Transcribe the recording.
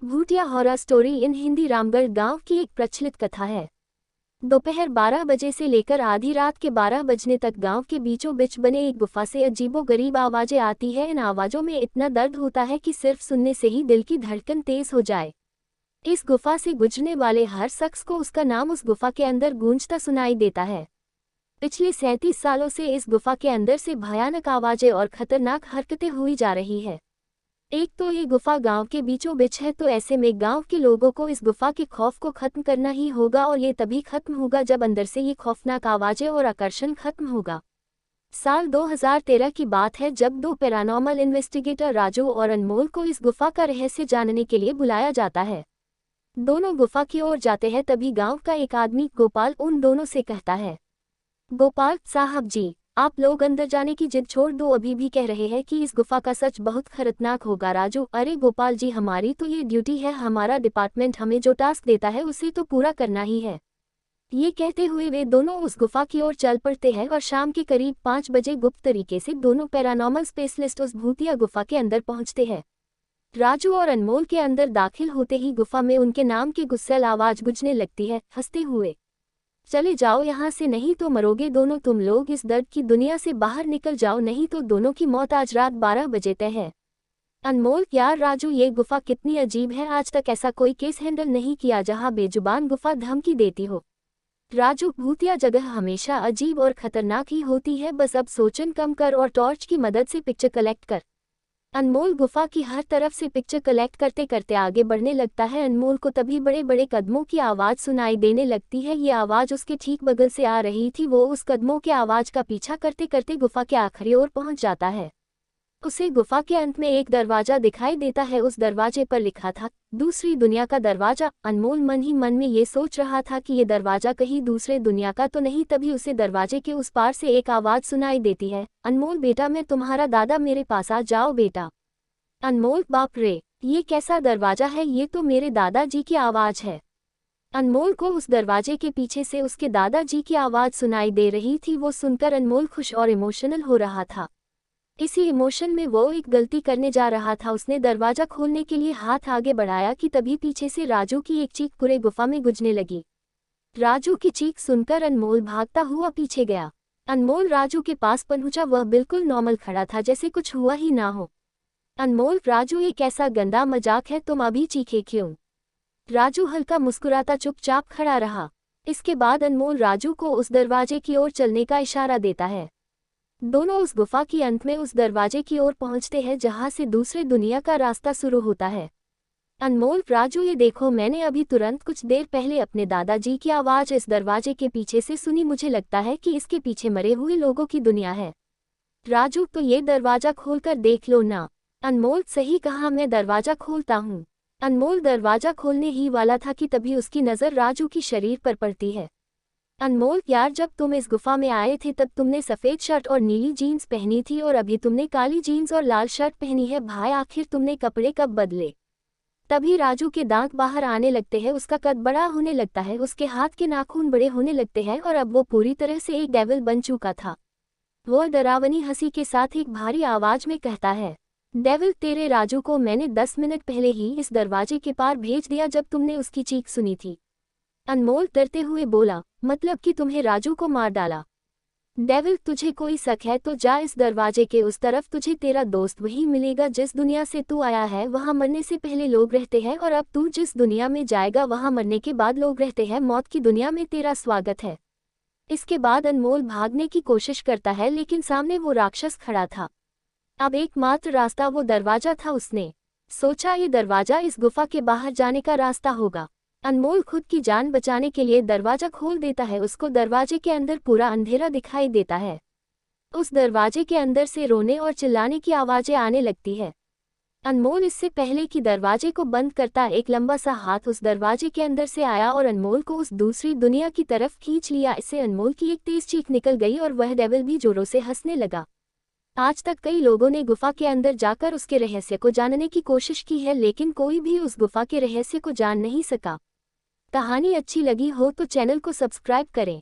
भूतिया horror story in Hindi. Ramgarh गांव की एक प्रचलित कथा है। दोपहर 12 बजे से लेकर आधी रात के 12 बजने तक गांव के बीचों बीच बने एक गुफा से अजीबोगरीब आवाजें आती है। इन आवाजों में इतना दर्द होता है कि सिर्फ सुनने से ही दिल की धड़कन तेज हो जाए। इस गुफा से गुजरने वाले हर शख्स को उसका नाम उस गुफा के अंदर गूंजता सुनाई देता है। पिछले 37 सालों से इस गुफा के अंदर से भयानक आवाजें और खतरनाक हरकतें हुई जा रही है। एक तो ये गुफा गांव के बीचों बीच है, तो ऐसे में गांव के लोगों को इस गुफा के खौफ को खत्म करना ही होगा, और ये तभी खत्म होगा जब अंदर से ये खौफनाक आवाजें और आकर्षण खत्म होगा। साल 2013 की बात है, जब दो पैरानॉर्मल इन्वेस्टिगेटर राजू और अनमोल को इस गुफा का रहस्य जानने के लिए बुलाया जाता है। दोनों गुफा की ओर जाते हैं, तभी गांव का एक आदमी गोपाल उन दोनों से कहता है, गोपाल साहब जी, आप लोग अंदर जाने की जिद छोड़ दो, अभी भी कह रहे हैं कि इस गुफा का सच बहुत खतरनाक होगा। राजू, अरे गोपाल जी, हमारी तो ये ड्यूटी है, हमारा डिपार्टमेंट हमें जो टास्क देता है उसे तो पूरा करना ही है। ये कहते हुए वे दोनों उस गुफा की ओर चल पड़ते हैं और शाम के करीब 5 बजे गुप्त तरीके से दोनों पैरानॉर्मल स्पेशलिस्ट उस भूतिया गुफा के अंदर पहुंचते हैं। राजू और अनमोल के अंदर दाखिल होते ही गुफा में उनके नाम की गुस्सैल आवाज गूंजने लगती है, हंसते हुए, चले जाओ यहाँ से, नहीं तो मरोगे दोनों तुम लोग, इस दर्द की दुनिया से बाहर निकल जाओ, नहीं तो दोनों की मौत आज रात 12 बजे तय है। अनमोल, यार राजू, ये गुफा कितनी अजीब है, आज तक ऐसा कोई केस हैंडल नहीं किया जहाँ बेजुबान गुफा धमकी देती हो। राजू, भूतिया जगह हमेशा अजीब और खतरनाक ही होती है, बस अब सोचन कम कर और टॉर्च की मदद से पिक्चर कलेक्ट कर। अनमोल गुफा की हर तरफ से पिक्चर कलेक्ट करते करते आगे बढ़ने लगता है। अनमोल को तभी बड़े बड़े कदमों की आवाज़ सुनाई देने लगती है। ये आवाज़ उसके ठीक बगल से आ रही थी। वो उस कदमों के आवाज़ का पीछा करते करते गुफा के आखिरी ओर पहुंच जाता है। उसे गुफा के अंत में एक दरवाजा दिखाई देता है। उस दरवाजे पर लिखा था, दूसरी दुनिया का दरवाजा। अनमोल मन ही मन में ये सोच रहा था कि ये दरवाजा कहीं दूसरे दुनिया का तो नहीं। तभी उसे दरवाजे के उस पार से एक आवाज़ सुनाई देती है, अनमोल बेटा, मैं तुम्हारा दादा, मेरे पास आ जाओ बेटा। अनमोल, बाप रे, ये कैसा दरवाजा है, ये तो मेरे दादाजी की आवाज़ है। अनमोल को उस दरवाजे के पीछे से उसके दादाजी की आवाज़ सुनाई दे रही थी। वो सुनकर अनमोल खुश और इमोशनल हो रहा था। इसी इमोशन में वो एक गलती करने जा रहा था। उसने दरवाजा खोलने के लिए हाथ आगे बढ़ाया कि तभी पीछे से राजू की एक चीख पूरे गुफा में गूंजने लगी। राजू की चीख सुनकर अनमोल भागता हुआ पीछे गया। अनमोल राजू के पास पहुंचा। वह बिल्कुल नॉर्मल खड़ा था, जैसे कुछ हुआ ही ना हो। अनमोल, राजू, ये कैसा गंदा मजाक है, तुम अभी चीखे क्यों? राजू हल्का मुस्कुराता चुपचाप खड़ा रहा। इसके बाद अनमोल राजू को उस दरवाजे की ओर चलने का इशारा देता है। दोनों उस गुफा के अंत में उस दरवाजे की ओर पहुंचते हैं जहां से दूसरे दुनिया का रास्ता शुरू होता है। अनमोल, राजू, ये देखो, मैंने अभी तुरंत कुछ देर पहले अपने दादाजी की आवाज़ इस दरवाजे के पीछे से सुनी। मुझे लगता है कि इसके पीछे मरे हुए लोगों की दुनिया है। राजू, तो ये दरवाजा खोलकर देख लो ना। अनमोल, सही कहा, मैं दरवाजा खोलता हूँ। अनमोल दरवाजा खोलने ही वाला था कि तभी उसकी नज़र राजू की शरीर पर पड़ती है। अनमोल, यार, जब तुम इस गुफा में आए थे तब तुमने सफ़ेद शर्ट और नीली जीन्स पहनी थी, और अभी तुमने काली जीन्स और लाल शर्ट पहनी है। भाई, आखिर तुमने कपड़े कब बदले? तभी राजू के दांत बाहर आने लगते हैं, उसका कद बड़ा होने लगता है, उसके हाथ के नाखून बड़े होने लगते हैं, और अब वो पूरी तरह से एक डेविल बन चुका था। वो डरावनी हंसी के साथ एक भारी आवाज में कहता है, डेविल, तेरे राजू को मैंने 10 मिनट पहले ही इस दरवाजे के पार भेज दिया जब तुमने उसकी चीख सुनी थी। अनमोल डरते हुए बोला, मतलब कि तुम्हें राजू को मार डाला? डेविल, तुझे कोई शक है तो जा इस दरवाजे के उस तरफ, तुझे तेरा दोस्त वही मिलेगा जिस दुनिया से तू आया है। वहाँ मरने से पहले लोग रहते हैं, और अब तू जिस दुनिया में जाएगा वहाँ मरने के बाद लोग रहते हैं। मौत की दुनिया में तेरा स्वागत है। इसके बाद अनमोल भागने की कोशिश करता है, लेकिन सामने वो राक्षस खड़ा था। अब एकमात्र रास्ता वो दरवाजा था। उसने सोचा ये दरवाजा इस गुफा के बाहर जाने का रास्ता होगा। अनमोल खुद की जान बचाने के लिए दरवाजा खोल देता है। उसको दरवाजे के अंदर पूरा अंधेरा दिखाई देता है। उस दरवाजे के अंदर से रोने और चिल्लाने की आवाजें आने लगती है। अनमोल इससे पहले कि दरवाजे को बंद करता, एक लंबा सा हाथ उस दरवाजे के अंदर से आया और अनमोल को उस दूसरी दुनिया की तरफ खींच लिया। इससे अनमोल की एक तेज चीख निकल गई और वह डेविल भी जोरों से हंसने लगा। आज तक कई लोगों ने गुफा के अंदर जाकर उसके रहस्य को जानने की कोशिश की है, लेकिन कोई भी उस गुफा के रहस्य को जान नहीं सका। कहानी अच्छी लगी हो तो चैनल को सब्सक्राइब करें।